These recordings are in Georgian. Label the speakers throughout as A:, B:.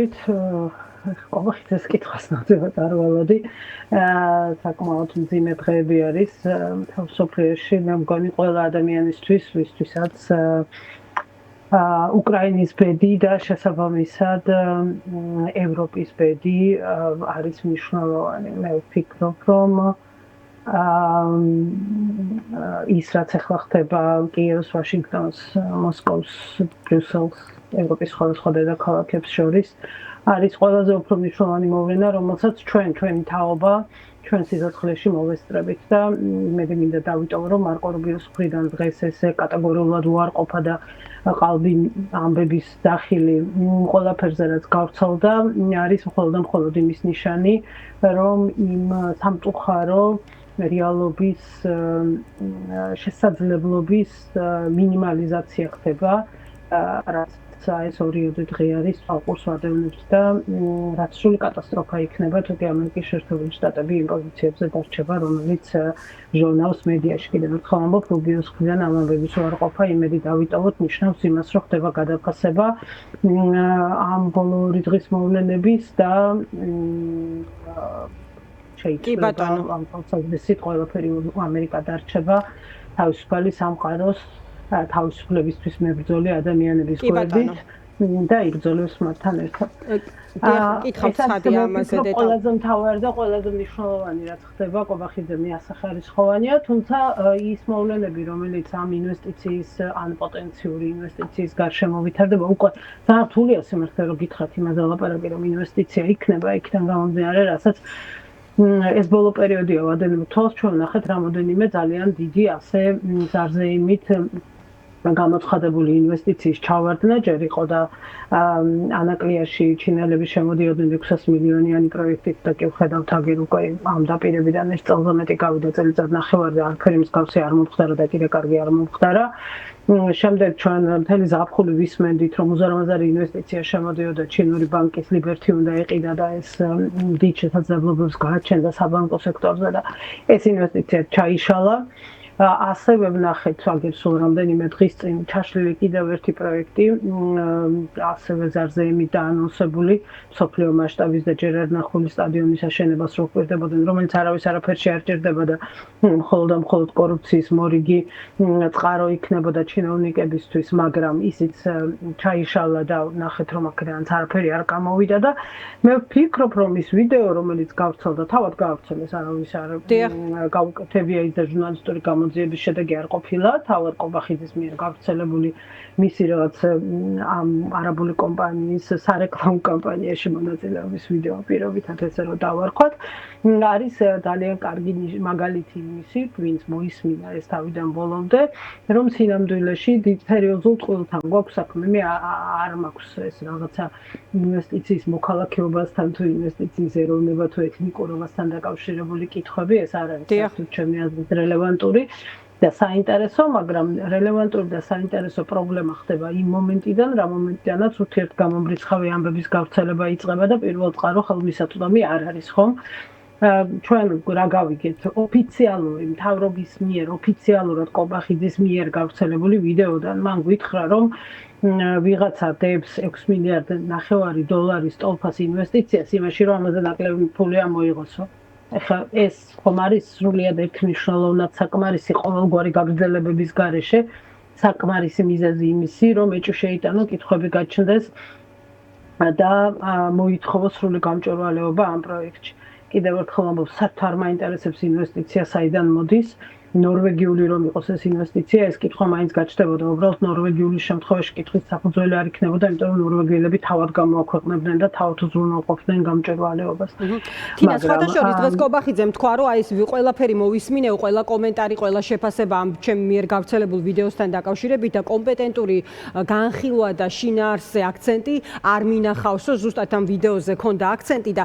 A: მოგესალმებით. ყოველთვის კითხავს ნამდვილად არ ვალოდი. საკმაოდ მძიმე დღეები არის მსოფლიოში. მე მგონი ყველა ადამიანისთვის, ვისთვისაც უკრაინის ბედი და შესაბამისად ევროპის ბედი არის მნიშვნელოვანი. მე ვფიქრობ, რომ ის რაც ახლა ხდება კიევს, ვაშინგტონს, მოსკოვს, ბრიუსელს, ევროპის სხვადასხვა დედაქალაქებს შორის არის ყველაზე უფრო მნიშვნელოვანი მოვლენა, რომელსაც ჩვენი თაობა ჩვენ სიცოცხლეში მოვესწრებით და მე მინდა დავიტოვო, რომ მარკო რუბიოს მხრიდან დღეს ესე კატეგორიულად უარყოფა და ყალბი ამბების დახილი ყველაფერზე რაც გავრცელდა, არის მხოლოდ იმის ნიშანი, რომ იმ სამწუხარო რეალობის შესაძლებლობის მინიმალიზაცია ხდება, რაც ეს 2 დღე არის ალყურს ვადევნებს და რაც სრული კატასტროფა იქნება, თუკი ამერიკის შეერთებული შტატები იმ პოზიციებზე დარჩება, რომელიც ჟურნალს მედიაში კიდევ ერთხელ ამბობ, რუბიოს მხრიდან ამ ამბების უარყოფა იმედი დავიტოვოთ ნიშნავს იმას, რომ ხდება გადაფასება ამ ბოლო 2 დღის მოვლენების და შეიძლება ამ თვალსაზრისით ყველაფერი ამერიკა დარჩება თავისუფალი სამყაროს თავისუფლებისთვის მებრძოლი ადამიანების გვერდით და იბრძოლებს მათთან ერთად.
B: კითხავთ ხადია ამაზე და
A: ყველაზე მთავარი და ყველაზე მნიშვნელოვანი რაც ხდება კობახიძე მიასახარისხოვანია, თუმცა ის მოვლენები, რომელიც ამ ინვესტიციის ან პოტენციური ინვესტიციის გარშემო ვითარდება, უკვე საერთოდ სიმართლე რომ გითხრათ იმაზე ლაპარაკი, რომ ინვესტიცია იქნება იქიდან გამომდინარე, რასაც ეს ბოლო პერიოდია ვადევნებთ თვალს, ჩვენ ვნახეთ რამოდენიმე ძალიან დიდი ასე ზარზეიმით გამოცხადებული ინვესტიციის ჩავარდნა ჯერ იყო და ანაკლიაში ჩინელები შემოდიოდნენ 600 მილიონიანი პროექტით და კი ვხედავთ აგერ უკვე ამ დაპირებიდან ეს წელზე მეტი გავიდა წელიწად ნახევარი და არაფერი მსგავსი არ მომხდარა და კიდე კარგი არ მომხდარა. შემდეგ ჩვენ მთელი ზაფხული ვისმენდით, რომ უზარმაზარი ინვესტიცია შემოდიოდა ჩინური ბანკის Liberty უნდა ეყიდა და ეს დიდ შესაძლებლობებს გააჩენდა საბანკო სექტორზე და ეს ინვესტიცია ჩაიშალა. ასევე ვნახეთ აგერ სულ რამდენიმე დღის წინ ჩაშლილი კიდევ ერთი პროექტი, ასევე ზარზეიმით დაანონსებული მსოფლიო მასშტაბის და ჯერ არ ნახული სტადიონის აშენებას რო გვერდებოდნენ, რომელიც არავის არაფერში არ ჭირდება და მხოლოდ კორუფციის მორიგი წყარო იქნებოდა ჩინოვნიკებისთვის, მაგრამ ისიც ჩაიშალა და ნახეთ რომ აქედანაც არაფერი არ გამოვიდა და მე ვფიქრობ რომ ის ვიდეო რომელიც გავრცელდა, თავად გავრცელეს, არავის არ გაუკეთებია ის და ჟურნალისტური გამოძიების შედეგი არ ყოფილა, თავად კობახიძის მიერ გავრცელებული მისი რაღაც ამ არაბული კომპანიის სარეკლამო კამპანიაში მონაწილეობის ვიდეო პირობითად ესე რომ დავარქვათ, არის ძალიან კარგი მაგალითი იმისი, ვინც მოისმინა ეს თავიდან ბოლომდე, რომ სინამდვილეში დიდ სერიოზულ წყვილთან გვაქვს საქმე. მე არ მაქვს ეს რაღაცა ინვესტიციის მოქალაქეობასთან თუ ინვესტიციის ეროვნება თუ ეთნიკურობასთან დაკავშირებული კითხვები, ეს არ არის საერთოდ ჩემი აზრით რელევანტური და საინტერესო, მაგრამ რელევანტური და საინტერესო პრობლემა ხდება იმ მომენტიდან, რა მომენტიდანაც ურთიერთგამომრიცხავი ამბების გავრცელება იწყება და პირველ წყარო ხელმისაწვდომი არ არის, ხომ? ჩვენ რა გავიგეთ ოფიციალური მთავრობის მიერ ოფიციალურად კობახიძის მიერ გავრცელებული ვიდეოდან მან გითხრა რომ ვიღაცა დებს 6 მილიარდ ნახევარი დოლარის ტოლფას ინვესტიციას იმაში რომ ამაზე ნაკლები ფული ამოიღოსო. ეხლა ეს ხომ არის სრულიად ერთმნიშვნელოვნად საკმარისი ყოველგვარი გაგრძელებების გარეშე, საკმარისი მიზეზი იმისი რომ ეჭვ შეიტანო კითხვები გაჩნდეს და მოითხოვოს სრული გამჭვირვალეობა ამ პროექტში. კიდევ ერთხელ ამბობ, საერთოდ არ მაინტერესებს ინვესტიცია საიდან მოდის, ნორვეგიული რომ იყოს ეს ინვესტიცია, ეს კითხვა მაინც გაჩნდებოდა, უბრალოდ ნორვეგიული შემთხვევაში კითხვის საფუძველი არ იქნებოდა, იმიტომ რომ ნორვეგიელები თავად გამოაქვეყნებდნენ და თავად უზრუნველყოფდნენ გამჭვირვალეობას.
B: თინა, სხვადასხვა დღეს კობახიძემ თქვა, რომ აი ეს ყველაფერი მოვისმინეო, ყველა კომენტარი, ყველა შეფასება ამ ჩემ მიერ გავრცელებულ ვიდეოსთან დაკავშირებით და კომპეტენტური განხილვა და შინაარსზე აქცენტი არ მინახავს, რომ ზუსტად ამ ვიდეოზე ქონდა აქცენტი და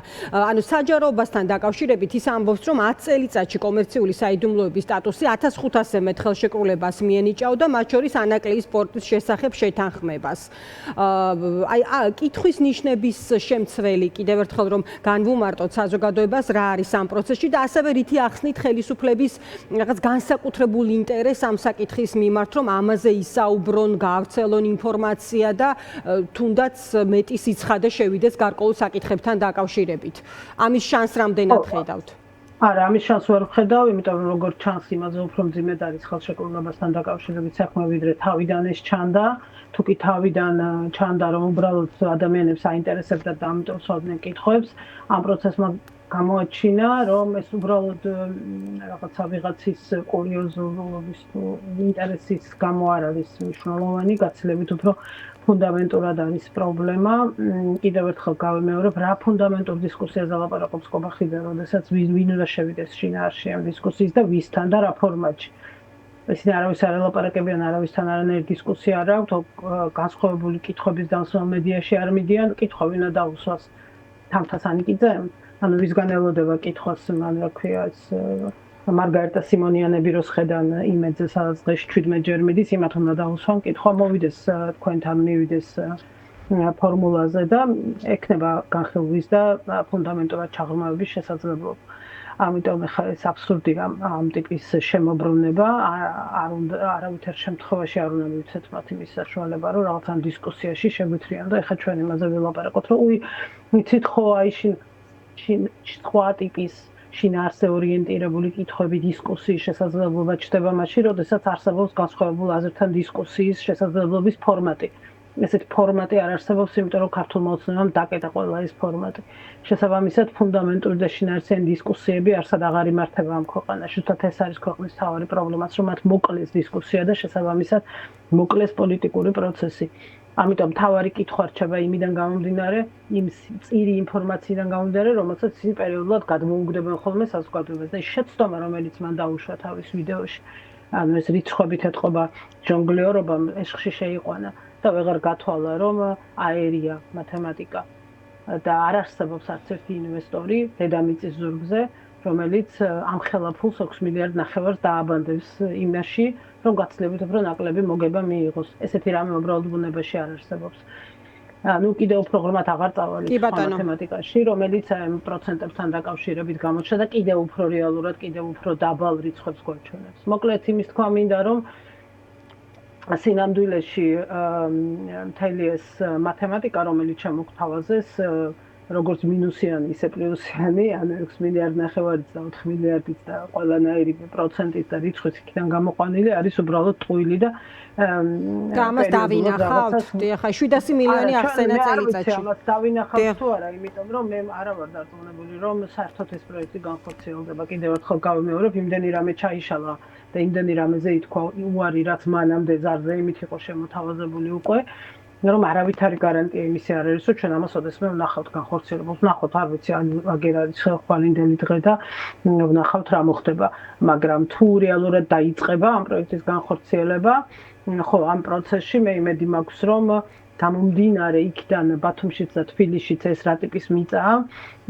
B: ანუ საჯაროობასთან დაკავშირებით ის ამბობს, რომ 10 წელიწადში კომერციული საიდუმლოების სტატუსი კურსი 1500 მეტ ხელშეკრულებას მიენიჭავდა, მათ შორის ანაკლიის სპორტის შესახებ შეთანხმებას. კითხვის ნიშნების შემცველი კიდევ ერთხელ რომ განვუმარტოთ საზოგადოებას რა არის ამ პროცესში და ასევე რითი ახსნით ხელისუფლების რაღაც განსაკუთრებულ ინტერესს ამ საკითხის მიმართ, რომ ამაზე ისაუბრონ, გავრცელონ ინფორმაცია და თუნდაც მეტი სიცხადე შევიდეს გარკვეულ საკითხებთან დაკავშირებით. ამის შანსს რამდენად ხედავთ?
A: არა, ამის შანსს ვერ ვხედავ, იმიტომ რომ როგორც ჩანს, იმაზე უფრო მძიმედ არის ხელშეკრულებასთან დაკავშირებით საქმე, ვიდრე თავიდან ეს ჩანდა. თუ კი თავიდან ჩანდა, რომ უბრალოდ ადამიანებს აინტერესებდა და ამიტომ სვავდნენ კითხვებს, ამ პროცესმა გამოაჩინა, რომ ეს უბრალოდ რაღაცა ვიღაცის კურიოზულობის თუ ინტერესის გამო არ არის მნიშვნელოვანი, გაცილებით უფრო ფუნდამენტურად არის პრობლემა. კიდევ ერთხელ გავიმეორებ, რა ფუნდამენტურ დისკუსიაზე ლაპარაკობს კობახიძე, როდესაც ვინ უნდა შევიდეს შინაარსში ამ დისკუსიის და ვისთან და რა ფორმატში. ისინი არავის არ ელაპარაკებიან, არავისთან არანაირი დისკუსია არ აქვთ, განსხვავებული კითხვების დამსველ მედიაში არ მიდიან, კითხვა ვინა დაუსვას თამთა სანიკიძემ, ანუ ვისგან ელოდება კითხვას, მან რა ქვია ეს მარგარიტა სიმონიანები როს ხედან იმედზე, სადაც დღეში 17 ჯერ მიდის, იმათ უნდა დაუსვან კითხვა, მოვიდეს თქვენთან მივიდეს ფორმულაზე და ექნება განხილვის და ფუნდამენტურად ჩაღრმავების შესაძლებლობა. ამიტომ ახლა ეს აბსურდია ამ ტიპის შემოbrunება, არავითარ შემთხვევაში არ უნდა მივცეთ მათ იმის საშუალება, რომ რაღაც ამ დისკუსიაში შეგვithრიან და ახლა ჩვენ იმაზე ვილაპარაკოთ, რომ ვიცით ხო აი სხვა ტიპის შინაარსზე ორიენტირებული კითხვები დისკუსიის შესაძლებლობა ჩნდება მაშინ, როდესაც არსებობს განსხვავებულ აზრთან დისკუსიის შესაძლებლობის ფორმატი. ესეთი ფორმატი არ არსებობს, იმიტომ რომ ქართულმა ოცნებამ დაკეტა ყველა ეს ფორმატი. შესაბამისად, ფუნდამენტური და შინაარსიანი დისკუსიები არსად აღარ იმართება ამ ქვეყანაში. თუმცა ეს არის ქვეყნის მთავარი პრობლემაც, რომ მათ მოკლეს დისკუსია და შესაბამისად მოკლეს პოლიტიკური პროცესი. ამიტომ თავარი კითხვა რჩება იმიდან გამომდინარე, იმ წირი ინფორმაციიდან გამომდინარე, რომელსაც ისინი პერიოდულად გადმოუგდებენ ხოლმე საზოგადოებას და ის შეცდომა, რომელიც მან დაუშვა თავის ვიდეოში, ანუ ეს რიცხვებით ეთყობა ჟონგლიორობამ, ეს ხშირ შეიყვანა და ვეღარ გათვალა, რომ აერია მათემატიკა და არ არსებობს არც ერთი ინვესტორი დედამიწის ზურგზე, რომელიც ამ ხელა ფულს 6 მილიარდ ნახევარს დააბანდებს იმაში, რომ გაცილებით უფრო ნაკლები მოგება მიიღოს. ესეთი რამე უბრალოდ ბუნებაში არ არსებობს. ну კიდევ უფრო ღრმად აღარ წავალთ მათემატიკაში, რომელიც ამ პროცენტებთან დაკავშირებით გამოჩნდა და კიდევ უფრო რეალურად, კიდევ უფრო დაბალ რიცხვებს გვაჩვენებს. მოკლედ იმის თქვა მინდა, რომ სინამდვილეში მთელი ეს მათემატიკა, რომელიც შემოგთავაზეს, როგორც მინუსიანი, ისე პლუსიანი, ანუ 6 მილიარდ ნახევარიც და 4 მილიარდიც და ყველანაირი პროცენტით და რიცხვით იქიდან გამოყვანილი არის უბრალოდ ტყუილი და
B: ამას დავინახავთ, ახლა 700 მილიონი ახსენა წელიწადში.
A: ამას დავინახავთ თუ არა, იმიტომ რომ მე არა ვარ დარწმუნებული, რომ საერთოდ ეს პროექტი განხორციელდება. კიდევ ერთხელ გავიმეორებ, იმდენი რამე ჩაიშალა და იმდენი რამეზე ითქვა უარი, რაც მანამდე ზარზე იმით იყო შემოთავაზებული უკვე. რომ არავითარი გარანტია იმისი არ არის, რომ ჩვენ ამას ოდესმე ვნახავთ განხორციელებას. ვნახავთ, არ ვიცი, აგერ არის ხელხვალინდელი დღე და ვნახავთ რა მოხდება, მაგრამ თუ რეალურად დაიწყება ამ პროექტის განხორციელება, ხო, ამ პროცესში მე იმედი მაქვს, რომ გამომდინარე იქიდან ბათუმშიც და თბილისშიც ეს რა ტიპის მიწაა,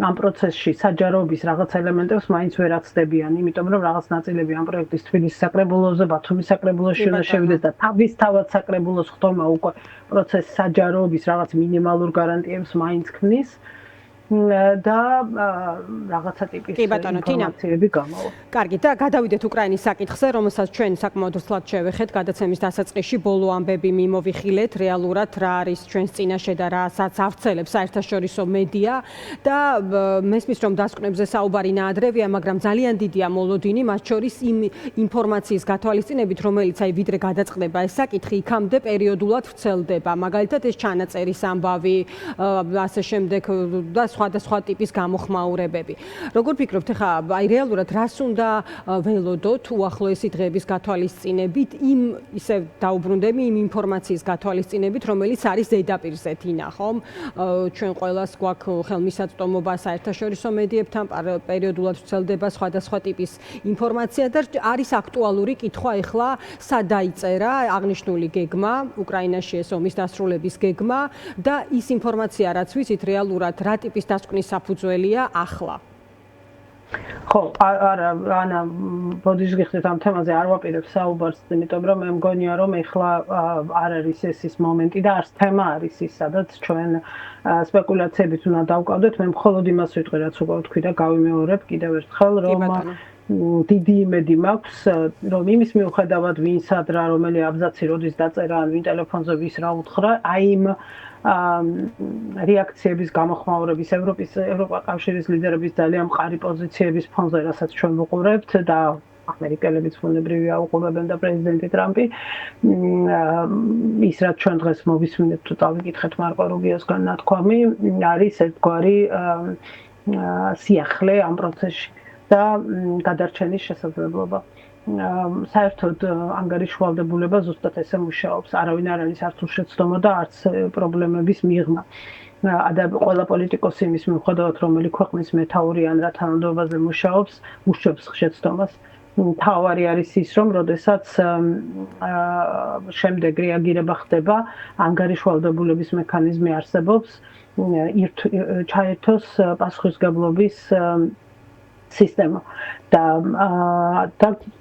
A: ამ პროცესში საჯაროობის რაღაც ელემენტებს მაინც ვერ აცდებიან, იმიტომ რომ რაღაც ნაწილები ამ პროექტის თბილისის საკრებულოზე, ბათუმის საკრებულოში უნდა შევიდეს და თავისთავად საკრებულოს ხდომა უკვე პროცესის საჯაროობის რაღაც მინიმალურ გარანტიებს მაინც ქმნის. და რაღაცა ტიპის ინფორმაციები გამოვა.
B: კარგი, და გადავიდეთ უკრაინის საკითხზე, რომელსაც ჩვენ საკმაოდ ცლად შევეხეთ გადაცემის დასაწყისში, ბოლო ამბები მიმოვიხილეთ, რეალურად რა არის ჩვენს წინაშე და რასაც ავრცელებს საერთაშორისო მედია და მესმის რომ დასკვნებზე საუბარი ნაადრევია, მაგრამ ძალიან დიდია მოლოდინი, მათ შორის იმ ინფორმაციის გათვალისწინებით, რომელიც აი ვიდრე გადაწყდება ეს საკითხი, იქამდე პერიოდულად ვრცელდება. მაგალითად ეს ჩანაწერის ამბავი, ასე შემდეგ და სხვადასხვა ტიპის გამოხმაურებები. როგორ ფიქრობთ, ხა აი რეალურად რას უნდა ველოდოთ უახლოესი დღეების გათვალისწინებით, იმ ისე დაუბრუნდები იმ ინფორმაციის გათვალისწინებით, რომელიც არის ზედაპირზე თინა, ხომ? ჩვენ ყველას გვაქვს ხელმისაწვდომობა საერთაშორისო მედიებთან, პერიოდულად ვრცელდება სხვადასხვა ტიპის ინფორმაცია და არის აქტუალური კითხვა ეხლა სად დაიწერა აღნიშნული გეგმა, უკრაინაში ეს ომის დასრულების გეგმა და ის ინფორმაცია, რაც ვიცით რეალურად რა ტიპის დასკვნის საფუძველია ახლა.
A: ხო, არა, ანა, ბოდიშ გიხდით ამ თემაზე არ ვაპირებ საუბარს, იმიტომ რომ მე მგონია რომ ეხლა არ არის ეს მომენტი და არც თემა არის ის, სადაც ჩვენ სპეკულაციებით უნდა დავკავდეთ. მე მხოლოდ იმას ვიტყვი, რაც უკვე ვთქვი და გავიმეორებ კიდევ ერთხელ, რომ დიდი იმედი მაქვს, რომ იმის მიუხედავად ვინსად რა რომელი აბზაცი როდის დაწერა, ან ვინ ტელეფონზე ვის რა უთხრა, აი იმ რეაქციების გამოხმაურების ევროპა კავშირის ლიდერების ძალიან მყარი პოზიციების ფონზე, რასაც ჩვენ ვუყურებთ და ამერიკელებიც ბუნებრივია უყურებენ და პრეზიდენტი ტრამპი ის რაც ჩვენ დღეს მოვისმინეთ თუ წავიკითხეთ მარკო რუბიოსგან ნათქვამი არის ერთგვარი სიახლე ამ პროცესში და გადარჩენის შესაძლებლობა. საერთოდ ანგარიშ ვალდებულება ზუსტად ესე მუშაობს. არავინ არ არის არც უშეცდომა და არც პრობლემების მიღმა. ყველა პოლიტიკოსი იმის მიუხედავად, რომელი ქვეყნის მეთაური ან რა თანამდებობაზე მუშაობს, უშევს შეცდომას. თავარი არის ის, რომ როდესაც შემდეგ რეაგირება ხდება, ანგარიშ ვალდებულების მექანიზმი არსებობს, ჩაერთოს პასუხისმგებლობის სისტემა და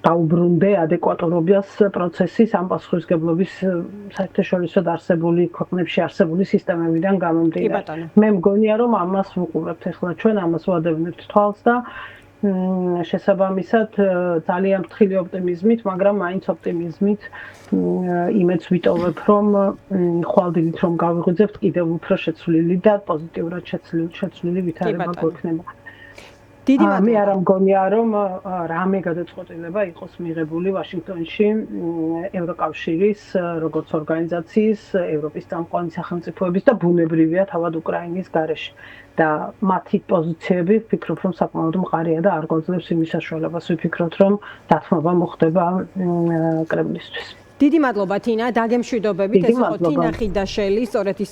A: დაუბრუნდე ადეკვატურობას პროცესის ამ პასუხისმგებლობის საერთაშორისო არსებული ქვეყნებში არსებული სისტემებიდან გამომდინარე. მე მგონია რომ ამას ვუყურებთ ახლა ჩვენ ამას ვადევნებთ თვალს და შესაბამისად ძალიან ფრთხილი ოპტიმიზმით, მაგრამ მაინც ოპტიმიზმით იმედს ვიტოვებ, რომ ხვალდილით რომ გავიღვიძებთ კიდევ უფრო შეცვლილი და პოზიტიურად შეცვლილი ვითარება გვექნება. მე არ მგონია რომ რამე გადაწყვეტილება იყოს მიღებული ვაშინგტონში ევროკავშირის როგორც ორგანიზაციის, ევროპის წამყვანი სახელმწიფოების და ბუნებრივია თავად უკრაინის გარეშე და მათი პოზიციები ვფიქრობ რომ საკმაოდ მყარია და არ გვაძლევს იმის საშუალებას ვიფიქროთ რომ დათმობა მოხდება კრემლისთვის.
B: დიდი მადლობა თინა, დაგემშვიდობებით, ეს იყო თინა ხიდაშელი, სწორედ ის